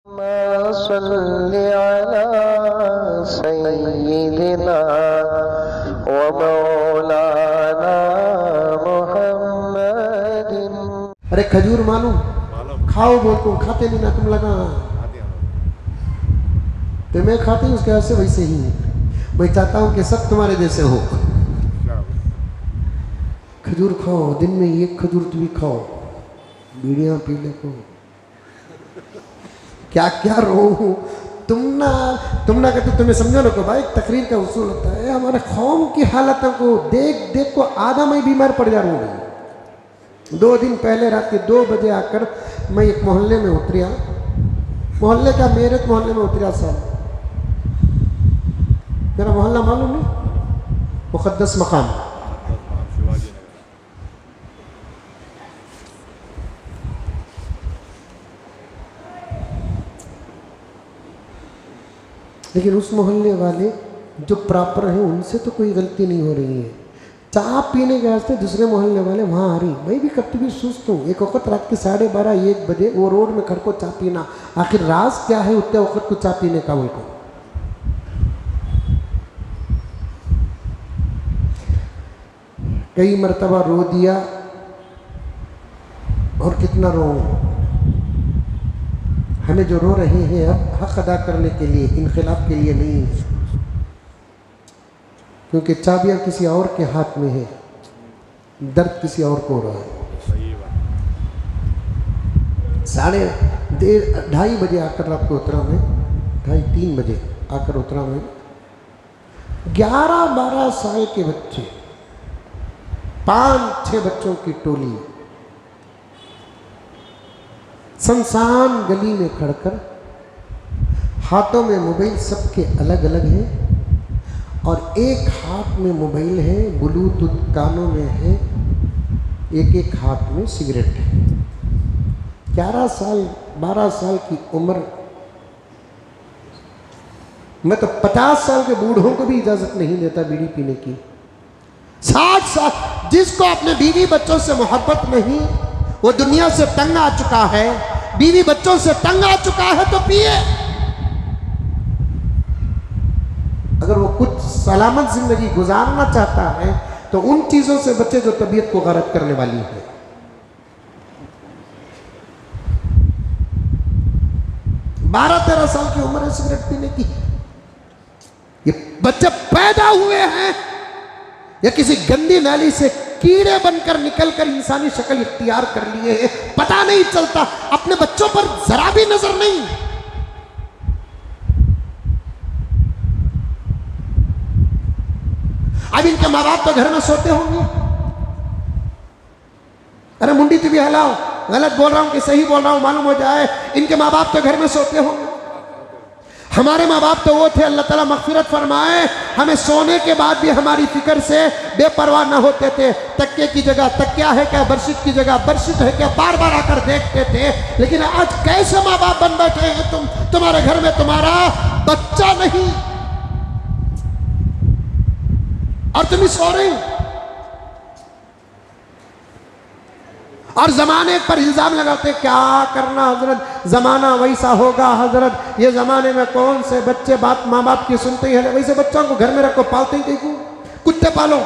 सल्लि अला सय्यिदिना व मौलाना मुहम्मदिन। अरे खजूर मालूम खाओ, बोलते खाते नहीं ना तुम लगा तो मैं खाती हूँ उसके वैसे वैसे ही मैं चाहता हूँ कि सब तुम्हारे जैसे हो। खजूर खाओ, दिन में एक खजूर तुम भी खाओ, बीड़ियाँ पी ले को क्या क्या रो तुम ना कहते तुम्हें समझो ना को भाई तकरीर का उसूल होता है। हमारे कौम की हालतों को देख देख को आधा मैं बीमार पड़ जा रहा हूँ। 2 दिन पहले रात के 2 बजे आकर मैं एक मोहल्ले में उतरिया, मोहल्ले का मेरे मोहल्ले में उतरिया साहब। मेरा मोहल्ला मालूम नहीं, मुक़द्दस मकाम। लेकिन उस मोहल्ले वाले जो प्रॉपर हैं उनसे तो कोई गलती नहीं हो रही है। चाय पीने के वास्ते दूसरे मोहल्ले वाले वहाँ आ रही। मैं भी कभी भी सोचता हूँ एक वक्त रात के 12:30-1 बजे वो रोड में खड़ को चाय पीना, आखिर राज क्या है उतने वक्त को चाय पीने का? उनको कई मरतबा रो दिया और कितना रो। हमें जो रो रहे हैं अब हक अदा करने के लिए, इनकलाब के लिए नहीं है, क्योंकि चाबियां किसी और के हाथ में है, दर्द किसी और को हो रहा है। 2:30 बजे आकर रात को उतरा मैं, 2:30-3 बजे आकर उतरा मैं। 11-12 साल के बच्चे, 5-6 बच्चों की टोली सुनसान गली में खड़कर, हाथों में मोबाइल सबके अलग अलग हैं और एक हाथ में मोबाइल है, ब्लूटूथ कानों में है, एक हाथ में सिगरेट है। 11 साल 12 साल की उम्र। मैं तो 50 साल के बूढ़ों को भी इजाजत नहीं देता बीड़ी पीने की। 60 साल जिसको अपने बीवी बच्चों से मोहब्बत नहीं, वो दुनिया से तंग आ चुका है, बीवी बच्चों से तंग आ चुका है तो पिए। अगर वो कुछ सलामत जिंदगी गुजारना चाहता है तो उन चीजों से बचे जो तबीयत को गलत करने वाली है। बारह 13 साल की उम्र है सिगरेट पीने की। ये बच्चे पैदा हुए हैं या किसी गंदी नाली से कीड़े बनकर निकलकर इंसानी शक्ल इख्तियार कर लिए हैं, पता नहीं चलता। अपने बच्चों पर जरा भी नजर नहीं। अब इनके माँ बाप तो घर में सोते होंगे। अरे मुंडी तो भी हिलाओ, गलत बोल रहा हूं कि सही बोल रहा हूं मालूम हो जाए। इनके माँ बाप तो घर में सोते होंगे। हमारे माँ बाप तो वो थे, अल्लाह ताला मग़फ़िरत फरमाए, हमें सोने के बाद भी हमारी फिक्र से बेपरवाह न होते थे। तकिए की जगह तकिया है क्या, बरशित की जगह बरशित है क्या, बार बार आकर देखते थे। लेकिन आज कैसे माँ बाप बन बैठे हैं तुम, तुम्हारे घर में तुम्हारा बच्चा नहीं और तुम ही सो रहे हो। और जमाने पर इल्जाम लगाते, क्या करना हजरत, जमाना वैसा होगा हजरत, ये जमाने में कौन से बच्चे बात माँ बाप की सुनते हैं। वैसे बच्चों को घर में रखो, पालते ही देखो, कुत्ते पालो।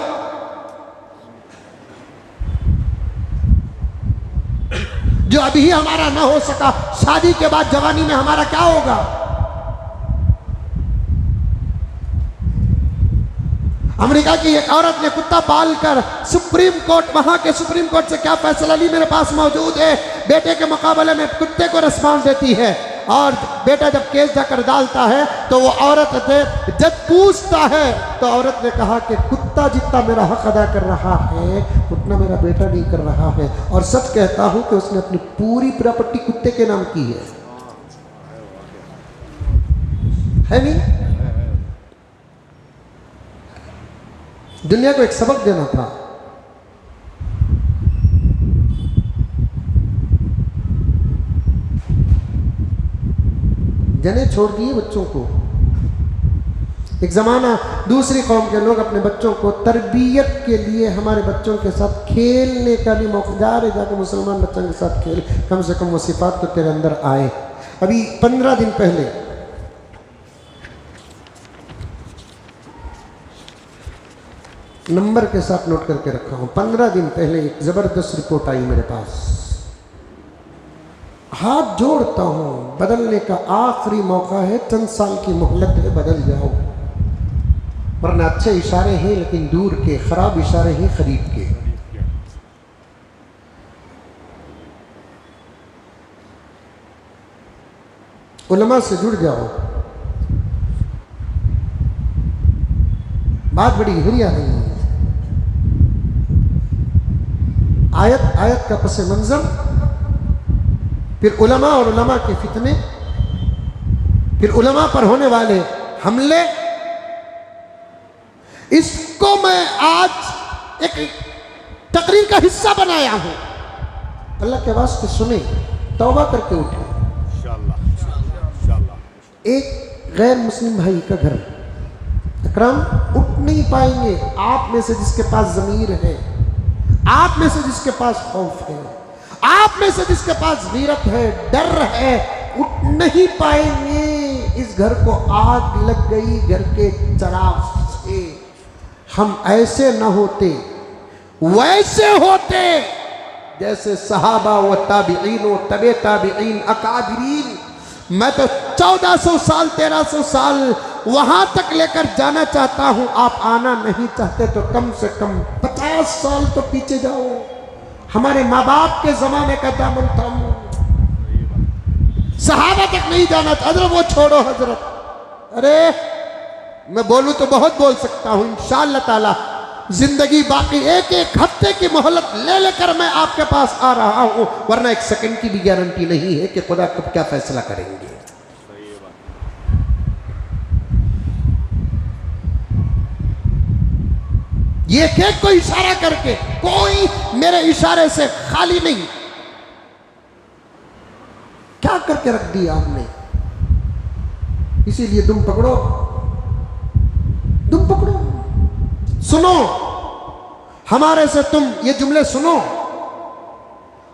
जो अभी हमारा ना हो सका, शादी के बाद जवानी में हमारा क्या होगा। अमेरिका की एक औरत ने कुत्ता पालकर सुप्रीम कोर्ट, वहां के सुप्रीम कोर्ट से क्या फैसला ली मेरे पास मौजूद है। बेटे के मुकाबले में कुत्ते को रिस्पांस देती है और बेटा जब केस जाकर डालता है तो वो औरत जब पूछता है तो औरत ने कहा कि कुत्ता जितना मेरा हक अदा कर रहा है उतना मेरा बेटा नहीं कर रहा है। और सच कहता हूं कि उसने अपनी पूरी प्रॉपर्टी कुत्ते के नाम की है नहीं। दुनिया को एक सबक देना था। जने छोड़ दिए बच्चों को। एक ज़माना दूसरी कौम के लोग अपने बच्चों को तरबियत के लिए हमारे बच्चों के साथ खेलने का भी मौका, जा रहे जाके मुसलमान बच्चों के साथ खेल, कम से कम वो सिफात तो तेरे अंदर आए। अभी 15 दिन पहले नंबर के साथ नोट करके रखा हूं, 15 दिन पहले एक जबरदस्त रिपोर्ट आई मेरे पास। हाथ जोड़ता हूं, बदलने का आखिरी मौका है, चंद साल की मोहलत है, बदल जाओ, वरना अच्छे इशारे हैं लेकिन दूर के, खराब इशारे हैं करीब के। उलमा से जुड़ जाओ। बात बड़ी गहरी आ रही है। आयत आयत का पस मंजर, फिर उलमा और उलमा के फितने, फिर उलमा पर होने वाले हमले, इसको मैं आज एक तकरीर का हिस्सा बनाया हूं। अल्लाह के वास्ते सुने, तौबा करके उठे। एक गैर मुस्लिम भाई का घर, अकरम उठ नहीं पाएंगे। आप में से जिसके पास ज़मीर है, आप में से जिसके पास खौफ है, आप में से जिसके पास गीरत है, डर है, उठ नहीं पाएंगे। इस घर को आग लग गई घर के चराग से। हम ऐसे न होते, वैसे होते जैसे सहाबा व ताबिईन व तबे ताबिईन अकाबिरीन। मैं तो 1400 साल 1300 साल वहां तक लेकर जाना चाहता हूं। आप आना नहीं चाहते तो कम से कम 50 साल तो पीछे जाओ। हमारे माँ बाप के जमाने का दामन थामो। सहाबा तक नहीं जाना था। हजरत वो छोड़ो हजरत, अरे मैं बोलूं तो बहुत बोल सकता हूं। इंशाअल्लाह ताला जिंदगी बाकी, एक एक हफ्ते की मोहलत ले लेकर मैं आपके पास आ रहा हूं, वरना एक सेकंड की भी गारंटी नहीं है कि खुदा कब क्या फैसला करेंगे। ये केक को इशारा करके, कोई मेरे इशारे से खाली नहीं। क्या करके रख दिया आपने? इसीलिए दुम पकड़ो, दुम पकड़ो। सुनो, हमारे से तुम ये जुमले सुनो,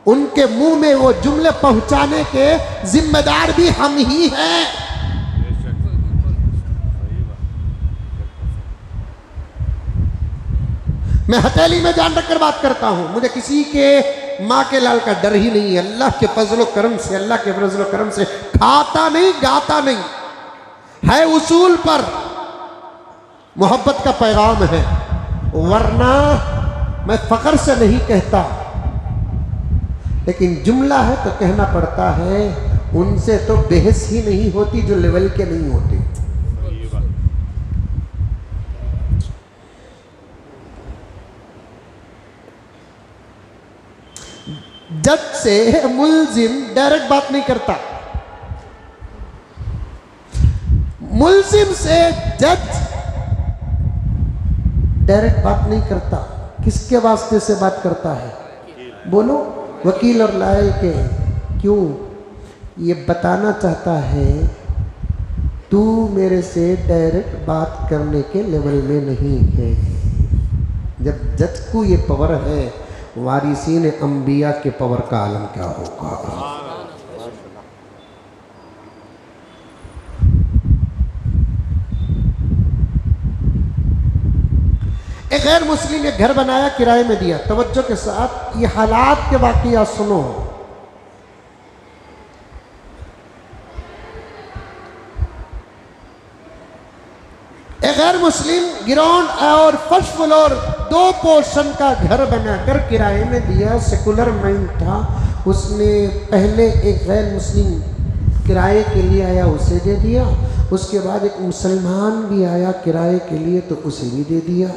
उनके मुंह में वो जुमले पहुंचाने के जिम्मेदार भी हम ही हैं। मैं हथेली में जान रखकर बात करता हूं। मुझे किसी के माँ के लाल का डर ही नहीं है। अल्लाह के फजलो करम से, अल्लाह के फजलो करम से खाता नहीं, गाता नहीं है, उसूल पर मोहब्बत का पैगाम है। वरना मैं फख्र से नहीं कहता, लेकिन जुमला है तो कहना पड़ता है। उनसे तो बहस ही नहीं होती जो लेवल के नहीं होते। जज से मुल्जिम डायरेक्ट बात नहीं करता, मुल्जिम से जज डायरेक्ट बात नहीं करता। किसके वास्ते से बात करता है? बोलो, वकील और लायल के। क्यों? ये बताना चाहता है तू मेरे से डायरेक्ट बात करने के लेवल में नहीं है। जब जज को ये पावर है, वारिसीन अंबिया के पावर का आलम क्या होगा? एक गैर मुस्लिम ने घर बनाया, किराए में दिया। तवज्जो के साथ ये हालात के वाकया सुनो। एक गैर मुस्लिम ग्राउंड और फर्स्ट फ्लोर 2 पोर्शन का घर बनाकर किराए में दिया। सेकुलर माइंड था उसने। पहले एक गैर मुस्लिम किराए के लिए आया, उसे दे दिया। उसके बाद एक मुसलमान भी आया किराए के लिए, तो उसे भी दे दिया।